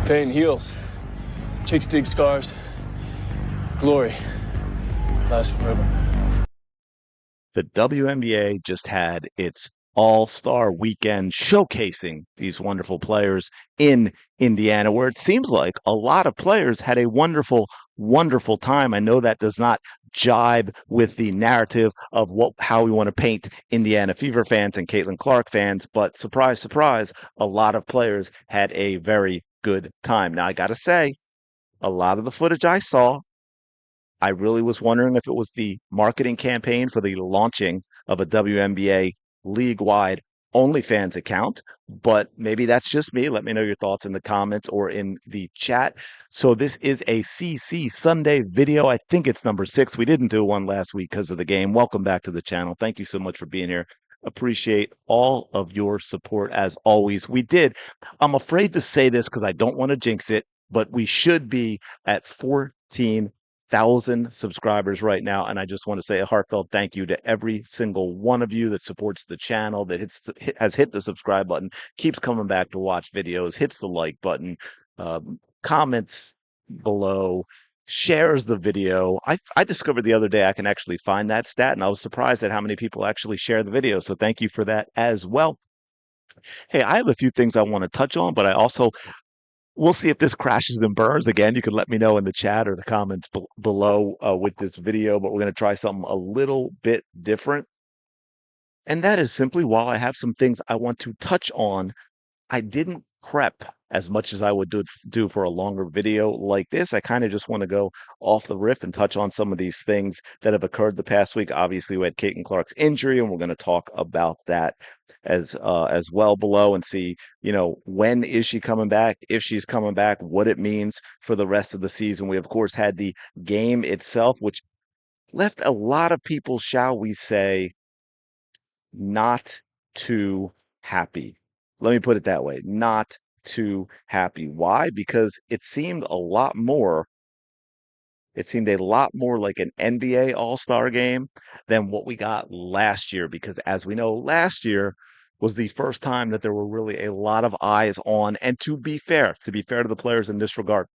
Pain heals. Chicks dig scars. Glory lasts forever. The WNBA just had its All-Star weekend showcasing these wonderful players in Indiana, where it seems like a lot of players had a wonderful, wonderful time. I know that does not jibe with the narrative of how we want to paint Indiana Fever fans and Caitlin Clark fans, but surprise, surprise, a lot of players had a very good time. Now, I got to say, a lot of the footage I saw, I really was wondering if it was the marketing campaign for the launching of a WNBA league-wide OnlyFans account, but maybe that's just me. Let me know your thoughts in the comments or in the chat. So this is a CC Sunday video. I think it's number 6. We didn't do one last week because of the game. Welcome back to the channel. Thank you so much for being here. Appreciate all of your support as always. I'm afraid to say this because I don't want to jinx it, but we should be at 14,000 subscribers right now. And I just want to say a heartfelt thank you to every single one of you that supports the channel, that has hit the subscribe button, keeps coming back to watch videos, hits the like button, comments below, shares the video. I discovered the other day I can actually find that stat, and I was surprised at how many people actually share the video. So thank you for that as well. Hey, I have a few things I want to touch on, but I also we'll see if this crashes and burns. Again, you can let me know in the chat or the comments below with this video, but we're going to try something a little bit different. And that is simply while I have some things I want to touch on, I didn't prep as much as I would do for a longer video like this. I kind of just want to go off the riff and touch on some of these things that have occurred the past week. Obviously, we had Caitlin Clark's injury, and we're going to talk about that as well below and see, when is she coming back? If she's coming back, what it means for the rest of the season. We of course had the game itself, which left a lot of people, shall we say, not too happy. Let me put it that way. Not too happy. Why? Because it seemed a lot more like an NBA All-Star game than what we got last year. Because as we know, last year was the first time that there were really a lot of eyes on. And to be fair to the players in this regard,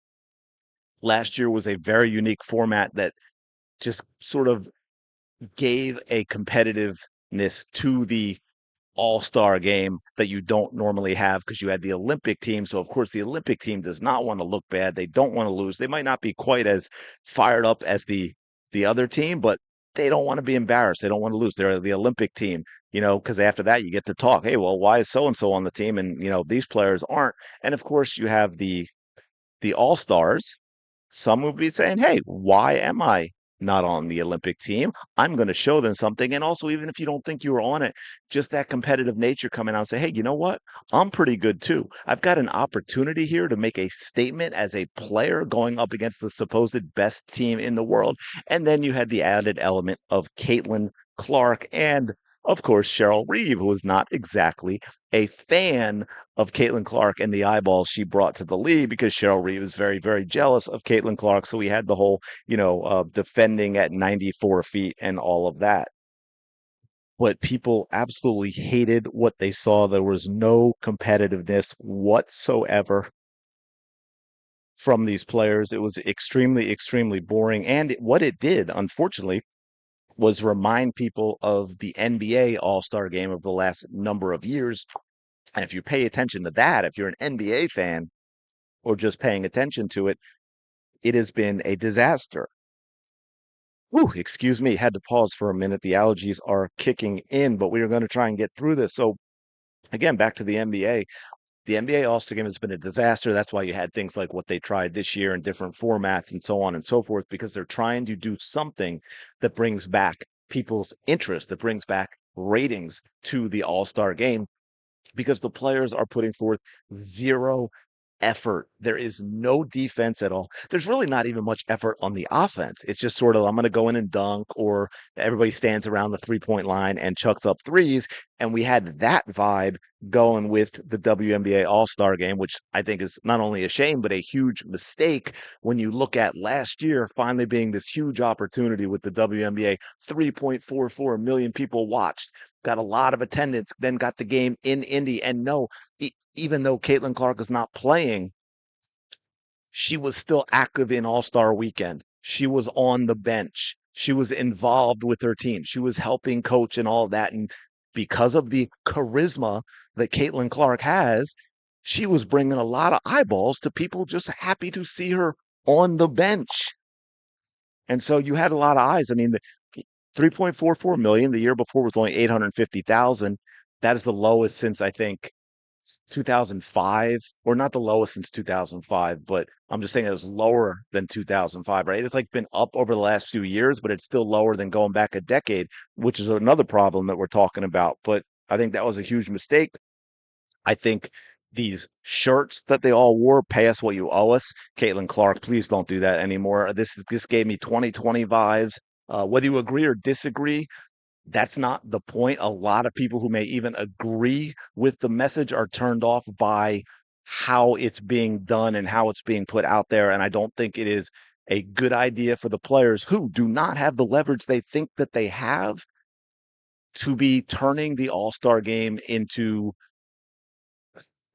last year was a very unique format that just sort of gave a competitiveness to the all-star game that you don't normally have because you had the Olympic team. So of course the Olympic team does not want to look bad. They don't want to lose. They might not be quite as fired up as the other team, but they don't want to be embarrassed. They don't want to lose. They're the Olympic team, because after that you get to talk. Hey, well, why is so and so on the team and these players aren't? And of course you have the all-stars. Some would be saying, hey, why am I not on the Olympic team? I'm going to show them something. And also, even if you don't think you were on it, just that competitive nature coming out and say, hey, you know what? I'm pretty good too. I've got an opportunity here to make a statement as a player going up against the supposed best team in the world. And then you had the added element of Caitlin Clark and of course, Cheryl Reeve, who was not exactly a fan of Caitlin Clark and the eyeballs she brought to the league because Cheryl Reeve is very, very jealous of Caitlin Clark. So we had the whole, defending at 94 feet and all of that. But people absolutely hated what they saw. There was no competitiveness whatsoever from these players. It was extremely, extremely boring. And what it did, unfortunately, was remind people of the NBA All-Star game of the last number of years. And if you pay attention to that, if you're an NBA fan or just paying attention to it, it has been a disaster. Whew, excuse me, had to pause for a minute. The allergies are kicking in, but we are going to try and get through this. So again, back to the NBA. The NBA All-Star game has been a disaster. That's why you had things like what they tried this year in different formats and so on and so forth, because they're trying to do something that brings back people's interest, that brings back ratings to the All-Star game, because the players are putting forth zero effort. There is no defense at all. There's really not even much effort on the offense. It's just sort of, I'm going to go in and dunk, or everybody stands around the 3-point line and chucks up threes. And we had that vibe going with the WNBA All-Star game, which I think is not only a shame, but a huge mistake when you look at last year finally being this huge opportunity with the WNBA. 3.44 million people watched, got a lot of attendance, then got the game in Indy. And no, even though Caitlin Clark is not playing, she was still active in All-Star weekend. She was on the bench. She was involved with her team. She was helping coach and all that. And because of the charisma that Caitlin Clark has, she was bringing a lot of eyeballs to people just happy to see her on the bench. And so you had a lot of eyes. I mean, the 3.44 million the year before was only 850,000. That is the lowest since I think 2005, or not the lowest since 2005, but I'm just saying it was lower than 2005, right? It's like been up over the last few years, but it's still lower than going back a decade, which is another problem that we're talking about. But I think that was a huge mistake. I think these shirts that they all wore, pay us what you owe us. Caitlin Clark, please don't do that anymore. This gave me 2020 vibes. Whether you agree or disagree, that's not the point. A lot of people who may even agree with the message are turned off by how it's being done and how it's being put out there. And I don't think it is a good idea for the players who do not have the leverage they think that they have to be turning the All-Star game into,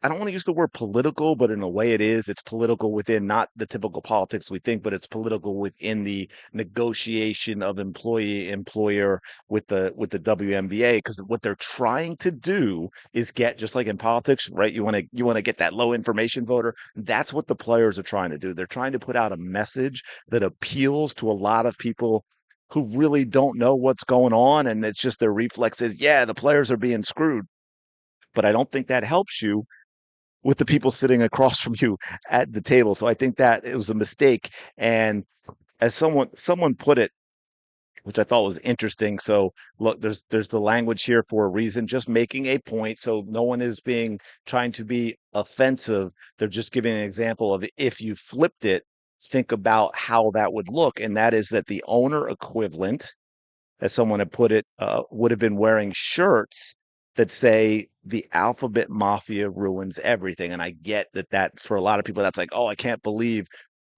I don't want to use the word political, but in a way it is. It's political within not the typical politics we think, but it's political within the negotiation of employee employer with the WNBA. Because what they're trying to do is get, just like in politics, right? You want to get that low information voter. That's what the players are trying to do. They're trying to put out a message that appeals to a lot of people who really don't know what's going on, and it's just their reflexes. Yeah, the players are being screwed, but I don't think that helps you with the people sitting across from you at the table. So I think that it was a mistake. And as someone put it, which I thought was interesting. So look, there's the language here for a reason, just making a point. So no one is being trying to be offensive. They're just giving an example of if you flipped it, think about how that would look. And that is that the owner equivalent, as someone had put it, would have been wearing shirts that say the alphabet mafia ruins everything. And I get that for a lot of people, that's like, oh, I can't believe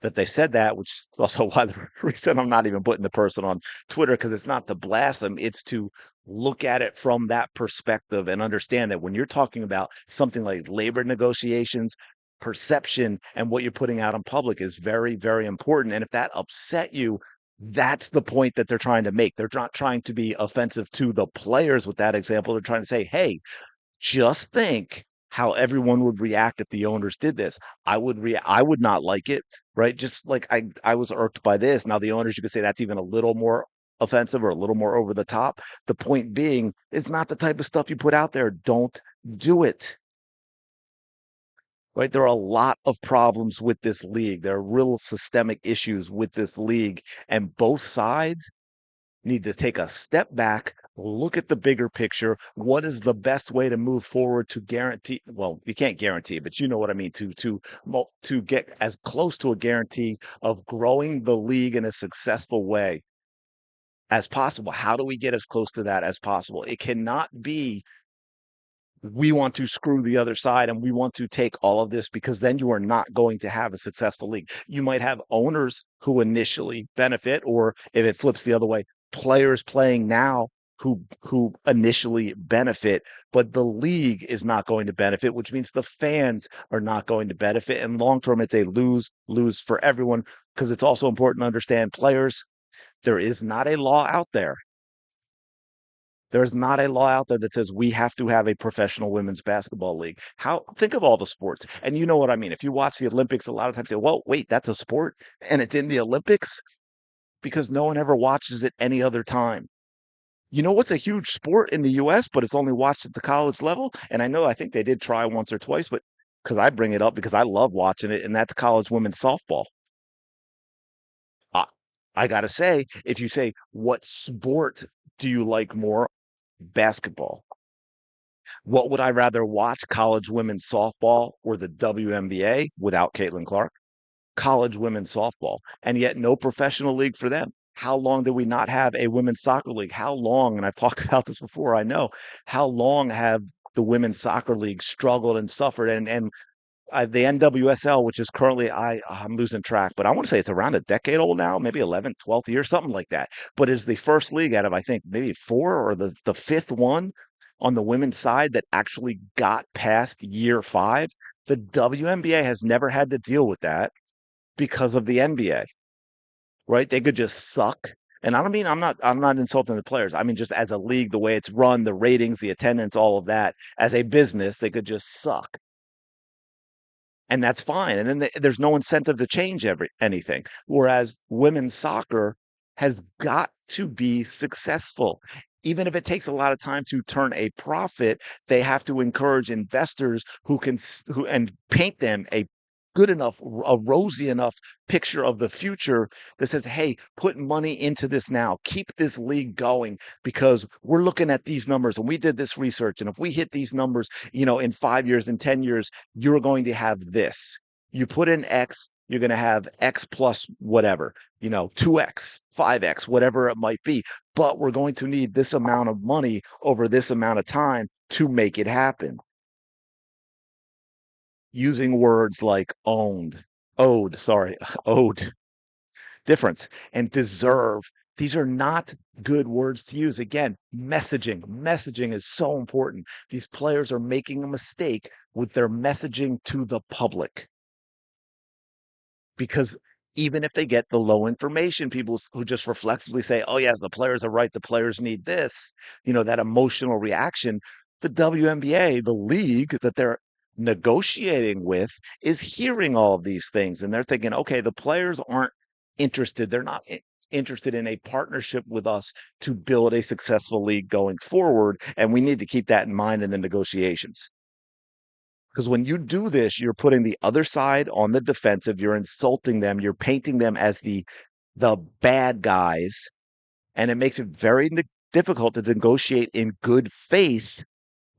that they said that, which is also why the reason I'm not even putting the person on Twitter, because it's not to blast them, it's to look at it from that perspective and understand that when you're talking about something like labor negotiations, perception and what you're putting out in public is very, very important. And if that upset you, that's the point that they're trying to make. They're not trying to be offensive to the players with that example. They're trying to say, hey, just think how everyone would react if the owners did this. I would not like it, right? Just like I was irked by this. Now the owners, you could say that's even a little more offensive or a little more over the top. The point being, it's not the type of stuff you put out there. Don't do it. Right? There are a lot of problems with this league. There are real systemic issues with this league, and both sides need to take a step back, look at the bigger picture. What is the best way to move forward to guarantee? Well, you can't guarantee, but you know what I mean. To get as close to a guarantee of growing the league in a successful way as possible. How do we get as close to that as possible? It cannot be we want to screw the other side and we want to take all of this, because then you are not going to have a successful league. You might have owners who initially benefit, or if it flips the other way, players playing now who initially benefit, but the league is not going to benefit, which means the fans are not going to benefit. And long term, it's a lose lose for everyone, because it's also important to understand players. There is not a law out there. There's not a law out there that says we have to have a professional women's basketball league. How think of all the sports, and you know what I mean. If you watch the Olympics, a lot of times say, "Well, wait, that's a sport, and it's in the Olympics," because no one ever watches it any other time. You know what's a huge sport in the U.S., but it's only watched at the college level? And I think they did try once or twice, but because I bring it up because I love watching it, and that's college women's softball. I, I gotta say, if you say what sport do you like more, basketball. What would I rather watch? College women's softball or the WNBA without Caitlin Clark? College women's softball, and yet no professional league for them. How long did we not have a women's soccer league? How long, and I've talked about this before, I know, how long have the women's soccer league struggled and suffered? And the NWSL, which is currently, I'm losing track, but I want to say it's around a decade old now, maybe 11th, 12th year, something like that. But is the first league out of, I think, maybe four, or the fifth one on the women's side that actually got past year five. The WNBA has never had to deal with that. because of the NBA, right? They could just suck. And I don't mean I'm not insulting the players. I mean just as a league, the way it's run, the ratings, the attendance, all of that. As a business, they could just suck. And that's fine. And then there's no incentive to change anything. Whereas women's soccer has got to be successful. Even if it takes a lot of time to turn a profit, they have to encourage investors who can who and paint them a good enough, a rosy enough picture of the future that says, "Hey, put money into this now. Keep this league going because we're looking at these numbers and we did this research. And if we hit these numbers, in 5 years, in 10 years, you're going to have this. You put in X, you're going to have X plus whatever, 2X, 5X, whatever it might be. But we're going to need this amount of money over this amount of time to make it happen." Using words like sorry, owed, difference, and deserve. These are not good words to use. Again, messaging. Messaging is so important. These players are making a mistake with their messaging to the public because even if they get the low information, people who just reflexively say, "Oh, yes, the players are right. The players need this," that emotional reaction, the WNBA, the league that they're negotiating with, is hearing all of these things. And they're thinking, okay, the players aren't interested. They're not interested in a partnership with us to build a successful league going forward. And we need to keep that in mind in the negotiations. Because when you do this, you're putting the other side on the defensive, you're insulting them, you're painting them as the bad guys, and it makes it very difficult to negotiate in good faith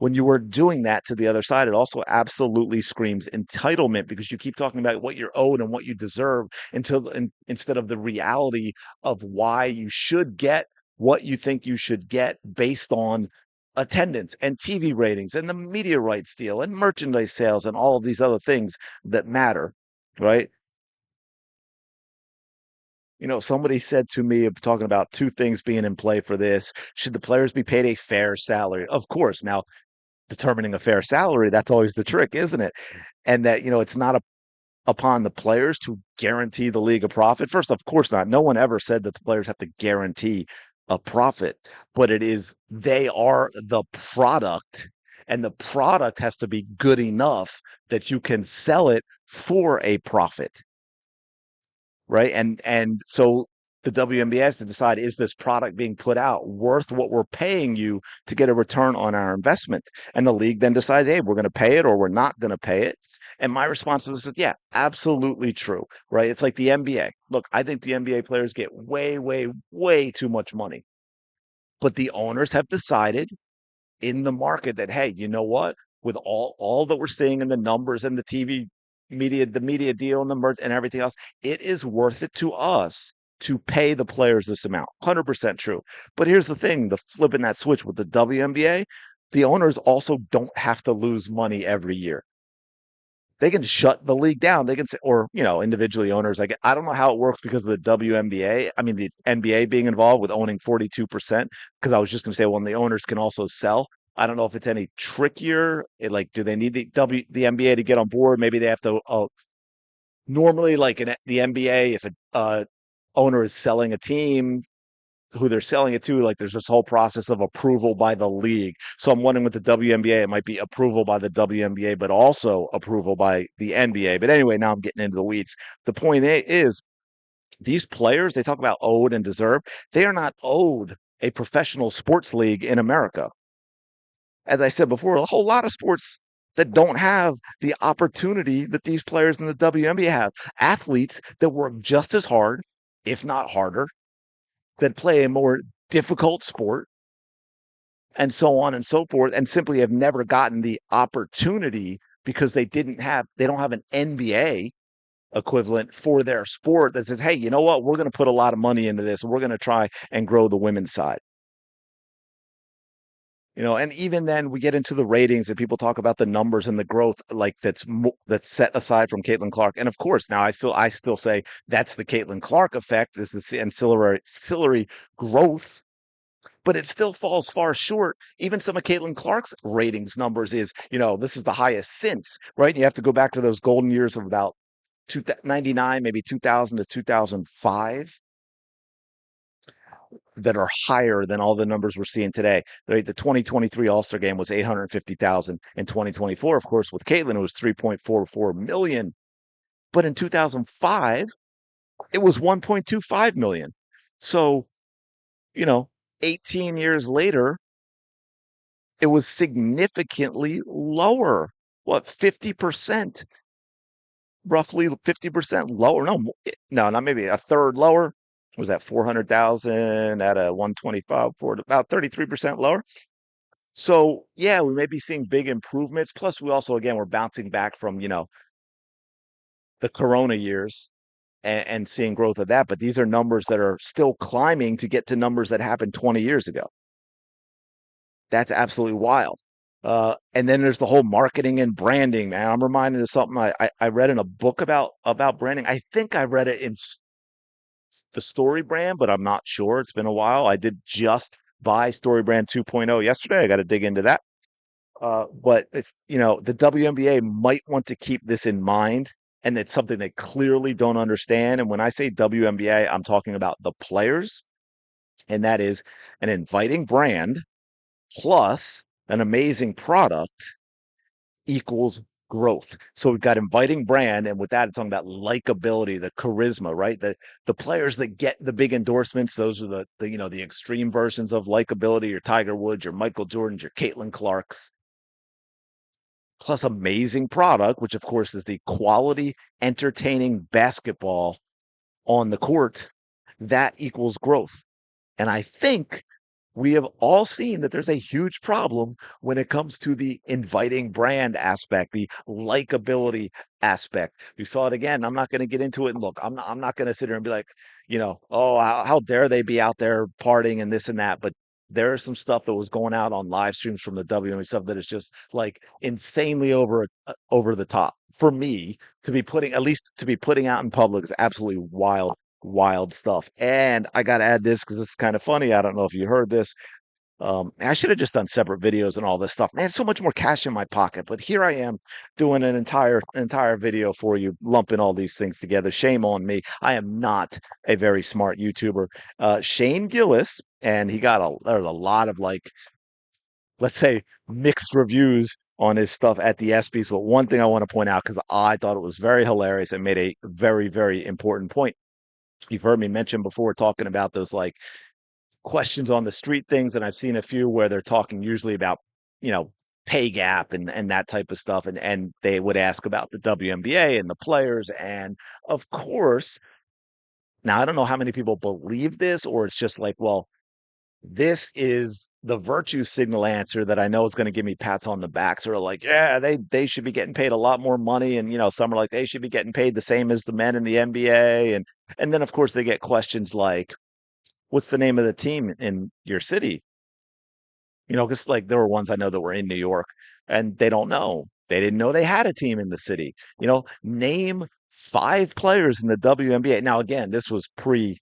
when you are doing that to the other side. It also absolutely screams entitlement because you keep talking about what you're owed and what you deserve instead of the reality of why you should get what you think you should get based on attendance and TV ratings and the media rights deal and merchandise sales and all of these other things that matter, right? Somebody said to me, talking about two things being in play for this. Should the players be paid a fair salary? Of course. Now, determining a fair salary, that's always the trick, isn't it? And that, it's not upon the players to guarantee the league a profit. First, of course not. No one ever said that the players have to guarantee a profit, but they are the product, and the product has to be good enough that you can sell it for a profit, right? And so the WNBA has to decide, is this product being put out worth what we're paying you to get a return on our investment? And the league then decides, hey, we're going to pay it or we're not going to pay it. And my response to this is, yeah, absolutely true, right? It's like the NBA. Look, I think the NBA players get way, way, way too much money. But the owners have decided in the market that, hey, you know what? With all that we're seeing in the numbers and the TV media, the media deal and the merch and everything else, it is worth it to us to pay the players this amount. 100% true. But here's the thing, the flipping that switch with the WNBA, the owners also don't have to lose money every year. They can shut the league down. They can say, or individually owners. I don't know how it works because of the WNBA. I mean, the NBA being involved with owning 42%. Because I was just going to say, well, the owners can also sell. I don't know if it's any trickier. Do they need the NBA to get on board? Maybe they have to. Normally, like in the NBA, if a owner is selling a team, who they're selling it to, like there's this whole process of approval by the league. So I'm wondering with the WNBA, it might be approval by the WNBA, but also approval by the NBA. But anyway, now I'm getting into the weeds. The point is these players, they talk about owed and deserve. They are not owed a professional sports league in America. As I said before, a whole lot of sports that don't have the opportunity that these players in the WNBA have. Athletes that work just as hard, if not harder, that play a more difficult sport and so on and so forth, and simply have never gotten the opportunity because they don't have an NBA equivalent for their sport that says, hey, you know what, we're going to put a lot of money into this, we're going to try and grow the women's side. And even then we get into the ratings and people talk about the numbers and the growth, like that's set aside from Caitlin Clark. And of course, now I still say that's the Caitlin Clark effect, is the ancillary growth, but it still falls far short. Even some of Caitlin Clark's ratings numbers is, this is the highest since, right? You have to go back to those golden years of about 99, maybe 2000 to 2005 that are higher than all the numbers we're seeing today. Right? The 2023 All-Star game was 850,000. In 2024, of course, with Caitlin, it was 3.44 million. But in 2005, it was 1.25 million. So, you know, 18 years later, it was significantly lower. What, 50%? Roughly 50% lower. No, no, not maybe a third lower. Was that 400,000 at a 125 for about 33% lower? So yeah, we may be seeing big improvements. Plus, we also again we're bouncing back from the Corona years and seeing growth of that. But these are numbers that are still climbing to get to numbers that happened 20 years ago. That's absolutely wild. And then there's the whole marketing and branding, man. I'm reminded of something I read in a book about branding. I think I read it in the Story Brand, but I'm not sure. It's been a while. I did just buy Story Brand 2.0 yesterday. I got to dig into that. But it's, the WNBA might want to keep this in mind. And it's something they clearly don't understand. And when I say WNBA, I'm talking about the players. And that is an inviting brand plus an amazing product equals growth. So we've got inviting brand, and with that, it's talking about likability, the charisma, right? The players that get the big endorsements, those are the extreme versions of likability, your Tiger Woods, your Michael Jordans, your Caitlin Clarks, plus amazing product, which of course is the quality, entertaining basketball on the court. That equals growth. And I think we have all seen that there's a huge problem when it comes to the inviting brand aspect, the likability aspect. You saw it again. I'm not going to get into it. And look, I'm not going to sit here and be like, oh, how dare they be out there partying and this and that. But there is some stuff that was going out on live streams from the WNBA stuff that is just like insanely over the top for me to be putting, at least to be putting out in public, is absolutely wild stuff. And I got to add this because this is kind of funny. I don't know if you heard this. I should have just done separate videos and all this stuff. Man, so much more cash in my pocket. But here I am doing an entire video for you, lumping all these things together. Shame on me. I am not a very smart YouTuber. Shane Gillis, and there's a lot of, like, let's say, mixed reviews on his stuff at the ESPYs. But one thing I want to point out, because I thought it was very hilarious and made a very, very important point. You've heard me mention before, talking about those like questions on the street things, and I've seen a few where they're talking usually about, pay gap and that type of stuff, and they would ask about the WNBA and the players, and of course, now I don't know how many people believe this, or it's just like, well, this is the virtue signal answer that I know is going to give me pats on the back. Sort of like, yeah, they should be getting paid a lot more money, and some are like they should be getting paid the same as the men in the NBA, and then of course they get questions like, what's the name of the team in your city? Because like there were ones I know that were in New York and they don't know. They didn't know they had a team in the city. Name 5 players in the WNBA. Now, again, this was pre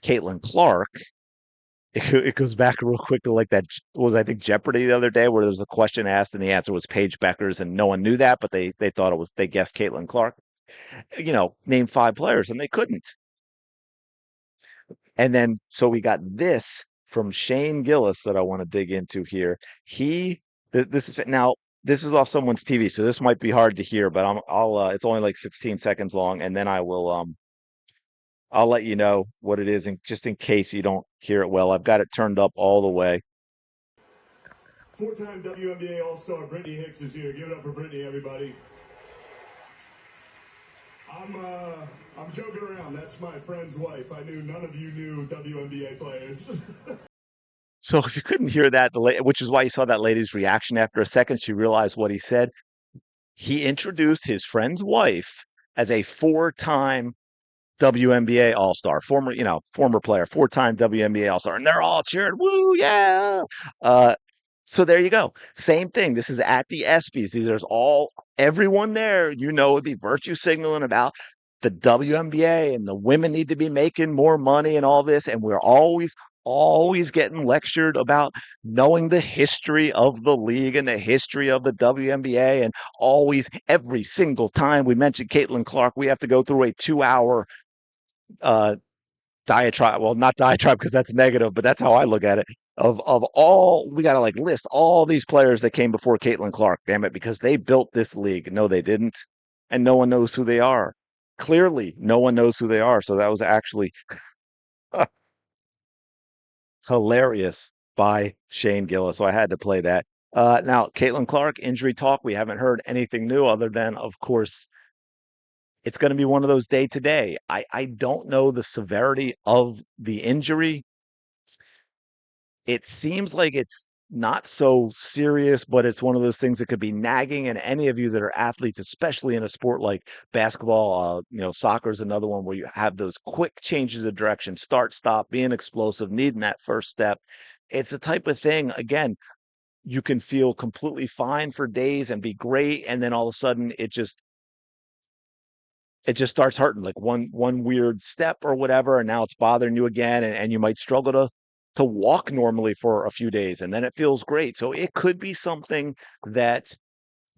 Caitlin Clark. It goes back real quick to like that was, I think, Jeopardy the other day, where there was a question asked and the answer was Paige Beckers, and no one knew that, but they thought they guessed Caitlin Clark. Name 5 players, and they couldn't. And then, so we got this from Shane Gillis that I want to dig into here. This is now, this is off someone's TV, so this might be hard to hear, but it's only like 16 seconds long, and then I'll let you know what it is, and just in case you don't hear it well, I've got it turned up all the way. 4-time WNBA All-Star Brittany Hicks is here. Give it up for Brittany, everybody. I'm joking around. That's my friend's wife. I knew none of you knew WNBA players. So if you couldn't hear that, which is why you saw that lady's reaction after a second, she realized what he said. He introduced his friend's wife as a 4-time WNBA All-Star, former player, 4-time WNBA All-Star, and they're all cheering, "Woo, yeah!" So there you go. Same thing. This is at the ESPYs. There's everyone there, would be virtue signaling about the WNBA and the women need to be making more money and all this. And we're always always getting lectured about knowing the history of the league and the history of the WNBA. And always, every single time we mention Caitlin Clark, we have to go through a 2 hour uh, diatribe. Well, not diatribe because that's negative, but that's how I look at it. Of all, we got to like list all these players that came before Caitlin Clark, damn it, because they built this league. No, they didn't. And no one knows who they are. Clearly, no one knows who they are. So that was actually hilarious by Shane Gillis. So I had to play that. Now, Caitlin Clark, injury talk. We haven't heard anything new other than, of course, it's going to be one of those day to day. I don't know the severity of the injury. It seems like it's not so serious, but it's one of those things that could be nagging. And any of you that are athletes, especially in a sport like basketball, soccer is another one where you have those quick changes of direction, start, stop, being explosive, needing that first step. It's the type of thing, again, you can feel completely fine for days and be great. And then all of a sudden it just starts hurting, like one weird step or whatever, and now it's bothering you again, and you might struggle to walk normally for a few days, and then it feels great. So it could be something that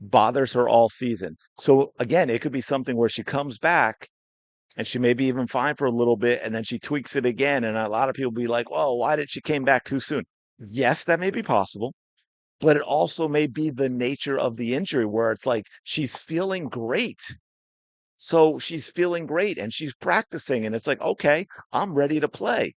bothers her all season. So again, it could be something where she comes back and she may be even fine for a little bit, and then she tweaks it again. And a lot of people be like, "Well, why did she came back too soon?" Yes, that may be possible, but it also may be the nature of the injury where it's like she's feeling great. So she's feeling great and she's practicing, and it's like, okay, I'm ready to play.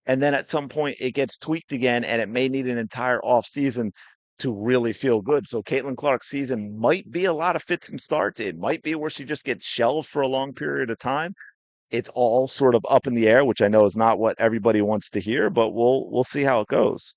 And then at some point it gets tweaked again, and it may need an entire off season to really feel good. So Caitlin Clark's season might be a lot of fits and starts. It might be where she just gets shelved for a long period of time. It's all sort of up in the air, which I know is not what everybody wants to hear, but we'll see how it goes.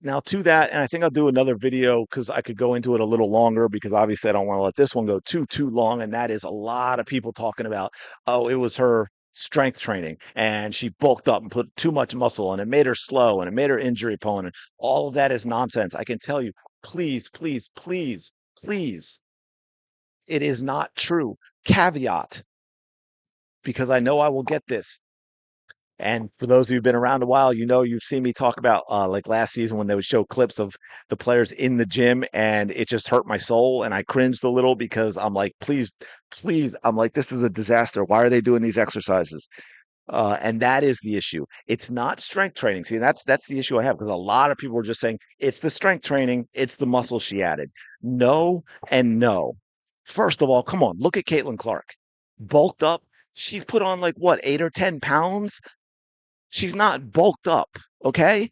Now to that, and I think I'll do another video because I could go into it a little longer because obviously I don't want to let this one go too long. And that is a lot of people talking about, oh, it was her strength training and she bulked up and put too much muscle and it made her slow and it made her injury prone. And all of that is nonsense. I can tell you, please, please, please, please, it is not true. Caveat, because I know I will get this. And for those of you who've been around a while, you've seen me talk about like last season when they would show clips of the players in the gym, and it just hurt my soul. And I cringed a little because I'm like, please, please, I'm like, this is a disaster. Why are they doing these exercises? And that is the issue. It's not strength training. See, that's the issue I have because a lot of people are just saying it's the strength training, it's the muscle she added. No and no. First of all, come on, look at Caitlin Clark. Bulked up. She's put on like what, 8 or 10 pounds? She's not bulked up, okay?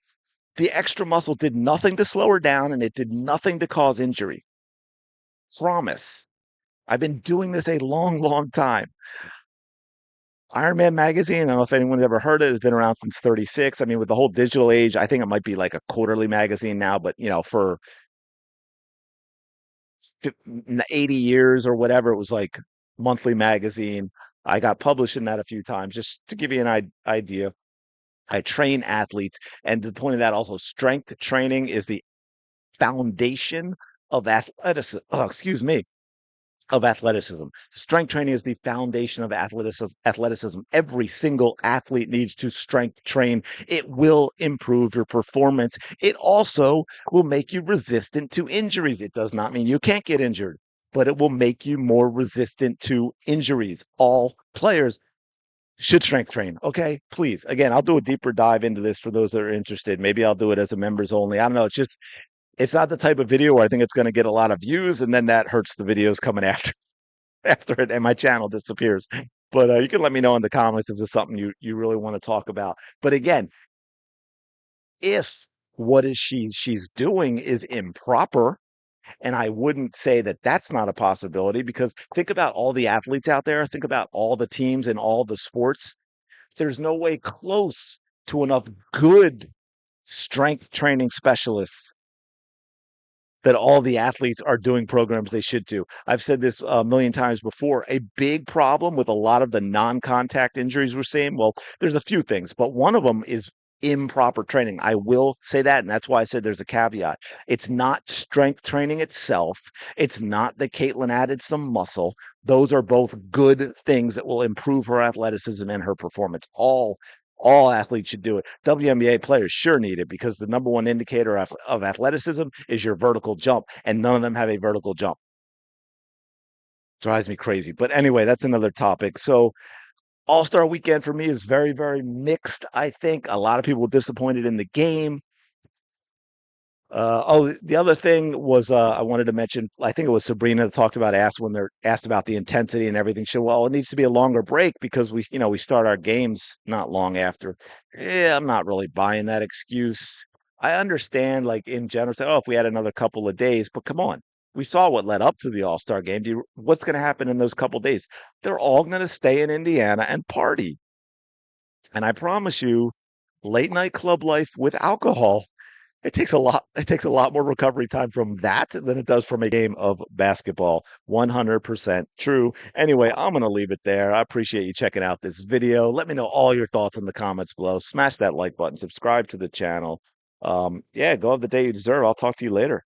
The extra muscle did nothing to slow her down and it did nothing to cause injury. Promise. I've been doing this a long, long time. Iron Man magazine, I don't know if anyone's ever heard it. It's been around since 36. I mean, with the whole digital age, I think it might be like a quarterly magazine now, but for 80 years or whatever, it was like monthly magazine. I got published in that a few times just to give you an idea. I train athletes, and to the point of that, also strength training is the foundation of athleticism. Oh, excuse me, of athleticism. Strength training is the foundation of athleticism. Every single athlete needs to strength train. It will improve your performance. It also will make you resistant to injuries. It does not mean you can't get injured, but it will make you more resistant to injuries. All players should strength train. Okay, please. Again, I'll do a deeper dive into this for those that are interested. Maybe I'll do it as a members only. I don't know. It's not the type of video where I think it's going to get a lot of views, and then that hurts the videos coming after after it, and my channel disappears. But you can let me know in the comments if there's something you really want to talk about. But again, if what is she's doing is improper, and I wouldn't say that that's not a possibility because think about all the athletes out there. Think about all the teams in all the sports. There's no way close to enough good strength training specialists that all the athletes are doing programs they should do. I've said this a million times before. A big problem with a lot of the non-contact injuries we're seeing, well, there's a few things, but one of them is improper training. I will say that, and that's why I said there's a caveat. It's not strength training itself. It's not that Caitlin added some muscle. Those are both good things that will improve her athleticism and her performance. All All athletes should do it. WNBA players sure need it because the number one indicator of athleticism is your vertical jump, and none of them have a vertical jump. Drives me crazy. But anyway, that's another topic. So All-Star weekend for me is very, very mixed. I think a lot of people were disappointed in the game. The other thing was I wanted to mention. I think it was Sabrina that talked about asked when they're asked about the intensity and everything. She, well, it needs to be a longer break because we start our games not long after. Yeah, I'm not really buying that excuse. I understand, like in general, say, oh, if we had another couple of days, but come on, we saw what led up to the All Star game. What's going to happen in those couple days? They're all going to stay in Indiana and party, and I promise you, late night club life with alcohol it takes a lot more recovery time from that than it does from a game of basketball. 100% true. Anyway, I'm going to leave it there. I appreciate you checking out this video. Let me know all your thoughts in the comments below. Smash that like button, subscribe to the channel. Yeah, go have the day you deserve. I'll talk to you later.